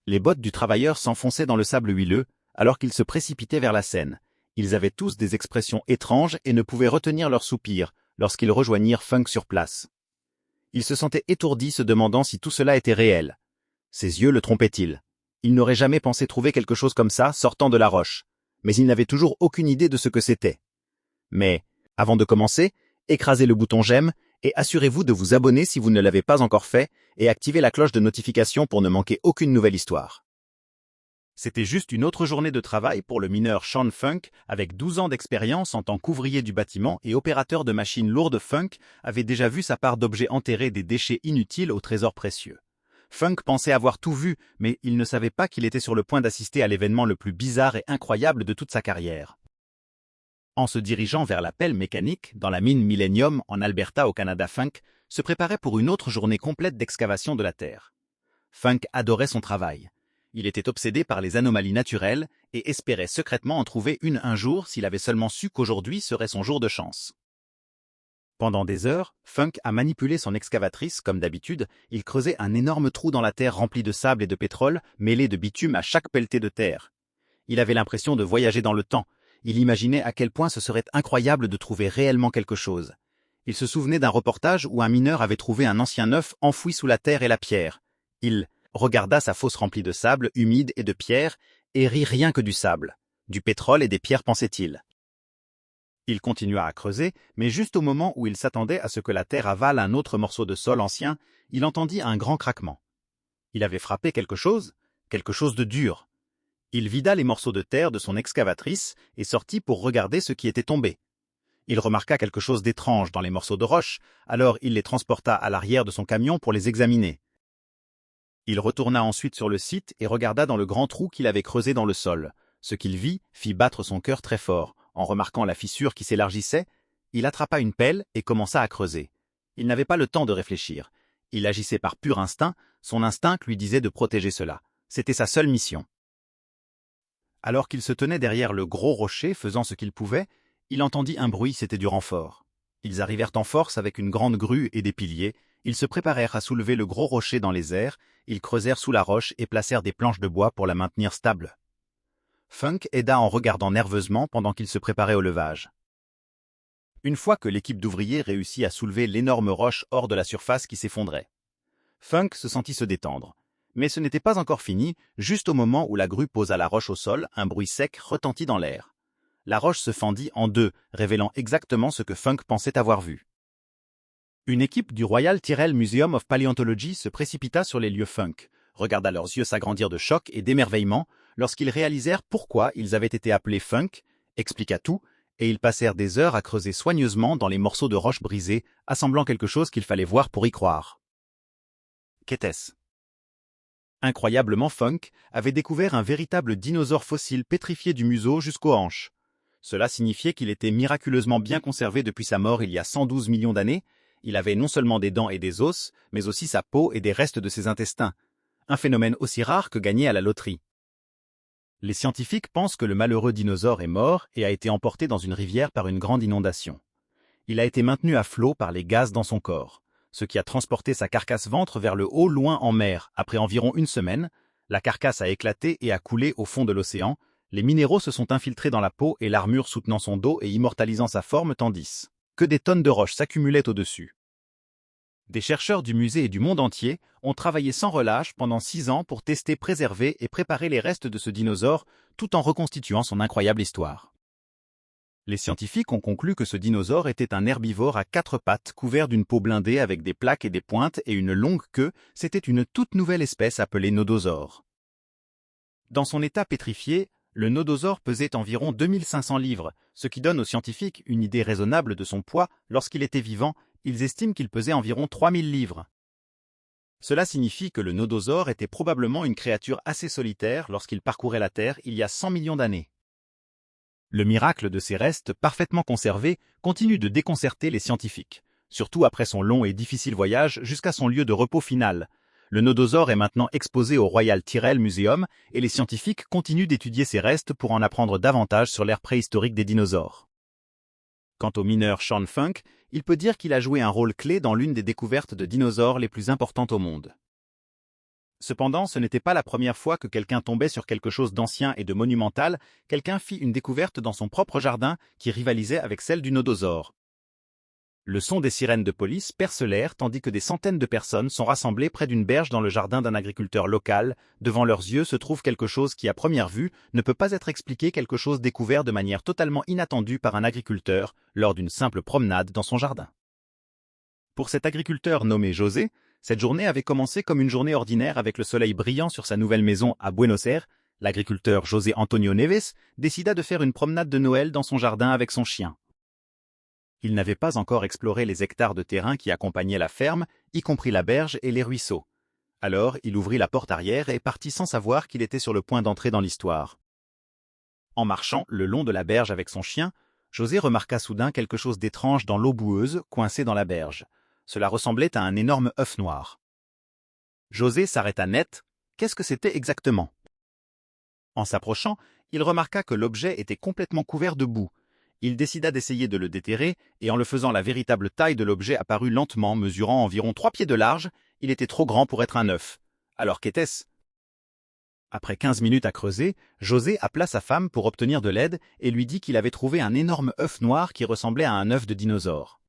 Les bottes du travailleur s'enfonçaient dans le sable huileux, alors qu'ils se précipitaient vers la Seine. Ils avaient tous des expressions étranges et ne pouvaient retenir leurs soupirs lorsqu'ils rejoignirent Funk sur place. Il se sentait étourdi, se demandant si tout cela était réel. Ses yeux le trompaient-ils? Il n'aurait jamais pensé trouver quelque chose comme ça sortant de la roche, mais il n'avait toujours aucune idée de ce que c'était. Mais, avant de commencer, écrasez le bouton j'aime et assurez-vous de vous abonner si vous ne l'avez pas encore fait et activez la cloche de notification pour ne manquer aucune nouvelle histoire. C'était juste une autre journée de travail pour le mineur Sean Funk, avec 12 ans d'expérience en tant qu'ouvrier du bâtiment et opérateur de machines lourdes. Funk avait déjà vu sa part d'objets enterrés, des déchets inutiles aux trésors précieux. Funk pensait avoir tout vu, mais il ne savait pas qu'il était sur le point d'assister à l'événement le plus bizarre et incroyable de toute sa carrière. En se dirigeant vers la pelle mécanique, dans la mine Millennium en Alberta au Canada, Funk se préparait pour une autre journée complète d'excavation de la Terre. Funk adorait son travail. Il était obsédé par les anomalies naturelles et espérait secrètement en trouver une un jour s'il avait seulement su qu'aujourd'hui serait son jour de chance. Pendant des heures, Funk a manipulé son excavatrice. Comme d'habitude, il creusait un énorme trou dans la terre rempli de sable et de pétrole, mêlé de bitume à chaque pelletée de terre. Il avait l'impression de voyager dans le temps. Il imaginait à quel point ce serait incroyable de trouver réellement quelque chose. Il se souvenait d'un reportage où un mineur avait trouvé un ancien œuf enfoui sous la terre et la pierre. Il regarda sa fosse remplie de sable humide et de pierres, et rit. Rien que du sable. Du pétrole et des pierres, pensait-il. Il continua à creuser, mais juste au moment où il s'attendait à ce que la terre avale un autre morceau de sol ancien, il entendit un grand craquement. Il avait frappé quelque chose de dur. Il vida les morceaux de terre de son excavatrice et sortit pour regarder ce qui était tombé. Il remarqua quelque chose d'étrange dans les morceaux de roche, alors il les transporta à l'arrière de son camion pour les examiner. Il retourna ensuite sur le site et regarda dans le grand trou qu'il avait creusé dans le sol. Ce qu'il vit fit battre son cœur très fort. En remarquant la fissure qui s'élargissait, il attrapa une pelle et commença à creuser. Il n'avait pas le temps de réfléchir. Il agissait par pur instinct, son instinct lui disait de protéger cela. C'était sa seule mission. Alors qu'il se tenait derrière le gros rocher faisant ce qu'il pouvait, il entendit un bruit, c'était du renfort. Ils arrivèrent en force avec une grande grue et des piliers. Ils se préparèrent à soulever le gros rocher dans les airs, ils creusèrent sous la roche et placèrent des planches de bois pour la maintenir stable. Funk aida en regardant nerveusement pendant qu'il se préparait au levage. Une fois que l'équipe d'ouvriers réussit à soulever l'énorme roche hors de la surface qui s'effondrait, Funk se sentit se détendre. Mais ce n'était pas encore fini, juste au moment où la grue posa la roche au sol, un bruit sec retentit dans l'air. La roche se fendit en deux, révélant exactement ce que Funk pensait avoir vu. Une équipe du Royal Tyrrell Museum of Paleontology se précipita sur les lieux. Funk regarda leurs yeux s'agrandir de choc et d'émerveillement lorsqu'ils réalisèrent pourquoi ils avaient été appelés Funk, expliqua tout, et ils passèrent des heures à creuser soigneusement dans les morceaux de roche brisés, assemblant quelque chose qu'il fallait voir pour y croire. Qu'était-ce? Incroyablement, Funk avait découvert un véritable dinosaure fossile pétrifié du museau jusqu'aux hanches. Cela signifiait qu'il était miraculeusement bien conservé depuis sa mort il y a 112 millions d'années. Il avait non seulement des dents et des os, mais aussi sa peau et des restes de ses intestins. Un phénomène aussi rare que gagné à la loterie. Les scientifiques pensent que le malheureux dinosaure est mort et a été emporté dans une rivière par une grande inondation. Il a été maintenu à flot par les gaz dans son corps, ce qui a transporté sa carcasse ventre vers le haut loin en mer. Après environ une semaine, la carcasse a éclaté et a coulé au fond de l'océan. Les minéraux se sont infiltrés dans la peau et l'armure soutenant son dos et immortalisant sa forme, tandis que des tonnes de roches s'accumulaient au-dessus. Des chercheurs du musée et du monde entier ont travaillé sans relâche pendant 6 ans pour tester, préserver et préparer les restes de ce dinosaure tout en reconstituant son incroyable histoire. Les scientifiques ont conclu que ce dinosaure était un herbivore à 4 pattes couvert d'une peau blindée avec des plaques et des pointes et une longue queue. C'était une toute nouvelle espèce appelée nodosaure. Dans son état pétrifié, le nodosaure pesait environ 2500 livres, ce qui donne aux scientifiques une idée raisonnable de son poids. Lorsqu'il était vivant, ils estiment qu'il pesait environ 3000 livres. Cela signifie que le nodosaure était probablement une créature assez solitaire lorsqu'il parcourait la Terre il y a 100 millions d'années. Le miracle de ces restes parfaitement conservés continue de déconcerter les scientifiques, surtout après son long et difficile voyage jusqu'à son lieu de repos final. Le nodosaure est maintenant exposé au Royal Tyrrell Museum et les scientifiques continuent d'étudier ces restes pour en apprendre davantage sur l'ère préhistorique des dinosaures. Quant au mineur Sean Funk, il peut dire qu'il a joué un rôle clé dans l'une des découvertes de dinosaures les plus importantes au monde. Cependant, ce n'était pas la première fois que quelqu'un tombait sur quelque chose d'ancien et de monumental, quelqu'un fit une découverte dans son propre jardin qui rivalisait avec celle du nodosaure. Le son des sirènes de police perce l'air tandis que des centaines de personnes sont rassemblées près d'une berge dans le jardin d'un agriculteur local. Devant leurs yeux se trouve quelque chose qui, à première vue, ne peut pas être expliqué, quelque chose découvert de manière totalement inattendue par un agriculteur lors d'une simple promenade dans son jardin. Pour cet agriculteur nommé José, cette journée avait commencé comme une journée ordinaire avec le soleil brillant sur sa nouvelle maison à Buenos Aires. L'agriculteur José Antonio Neves décida de faire une promenade de Noël dans son jardin avec son chien. Il n'avait pas encore exploré les hectares de terrain qui accompagnaient la ferme, y compris la berge et les ruisseaux. Alors, il ouvrit la porte arrière et partit sans savoir qu'il était sur le point d'entrer dans l'histoire. En marchant le long de la berge avec son chien, José remarqua soudain quelque chose d'étrange dans l'eau boueuse coincée dans la berge. Cela ressemblait à un énorme œuf noir. José s'arrêta net. Qu'est-ce que c'était exactement? En s'approchant, il remarqua que l'objet était complètement couvert de boue. Il décida d'essayer de le déterrer, et en le faisant, la véritable taille de l'objet apparut lentement, mesurant environ 3 pieds de large. Il était trop grand pour être un œuf. Alors qu'était-ce? Après 15 minutes à creuser, José appela sa femme pour obtenir de l'aide et lui dit qu'il avait trouvé un énorme œuf noir qui ressemblait à un œuf de dinosaure.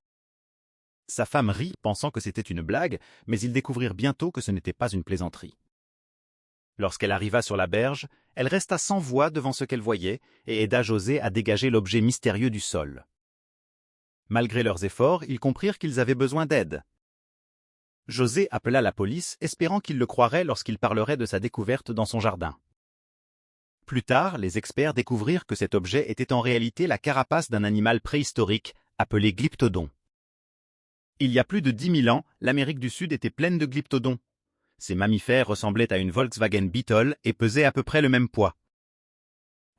Sa femme rit, pensant que c'était une blague, mais ils découvrirent bientôt que ce n'était pas une plaisanterie. Lorsqu'elle arriva sur la berge, elle resta sans voix devant ce qu'elle voyait et aida José à dégager l'objet mystérieux du sol. Malgré leurs efforts, ils comprirent qu'ils avaient besoin d'aide. José appela la police, espérant qu'ils le croiraient lorsqu'il parlerait de sa découverte dans son jardin. Plus tard, les experts découvrirent que cet objet était en réalité la carapace d'un animal préhistorique appelé glyptodon. Il y a plus de 10 000 ans, l'Amérique du Sud était pleine de glyptodons. Ces mammifères ressemblaient à une Volkswagen Beetle et pesaient à peu près le même poids.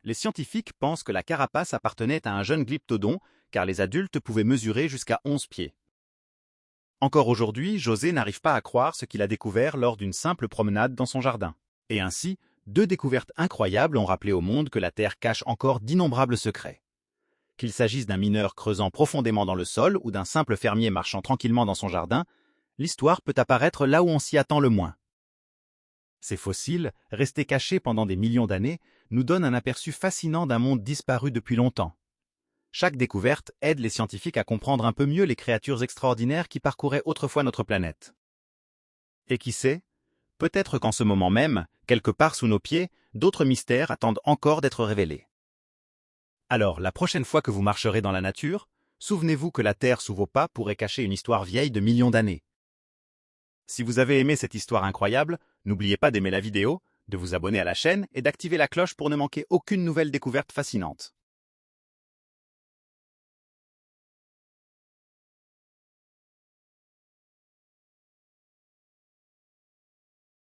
Les scientifiques pensent que la carapace appartenait à un jeune glyptodon, car les adultes pouvaient mesurer jusqu'à 11 pieds. Encore aujourd'hui, José n'arrive pas à croire ce qu'il a découvert lors d'une simple promenade dans son jardin. Et ainsi, 2 découvertes incroyables ont rappelé au monde que la Terre cache encore d'innombrables secrets. Qu'il s'agisse d'un mineur creusant profondément dans le sol ou d'un simple fermier marchant tranquillement dans son jardin, l'histoire peut apparaître là où on s'y attend le moins. Ces fossiles, restés cachés pendant des millions d'années, nous donnent un aperçu fascinant d'un monde disparu depuis longtemps. Chaque découverte aide les scientifiques à comprendre un peu mieux les créatures extraordinaires qui parcouraient autrefois notre planète. Et qui sait, peut-être qu'en ce moment même, quelque part sous nos pieds, d'autres mystères attendent encore d'être révélés. Alors, la prochaine fois que vous marcherez dans la nature, souvenez-vous que la terre sous vos pas pourrait cacher une histoire vieille de millions d'années. Si vous avez aimé cette histoire incroyable, n'oubliez pas d'aimer la vidéo, de vous abonner à la chaîne et d'activer la cloche pour ne manquer aucune nouvelle découverte fascinante.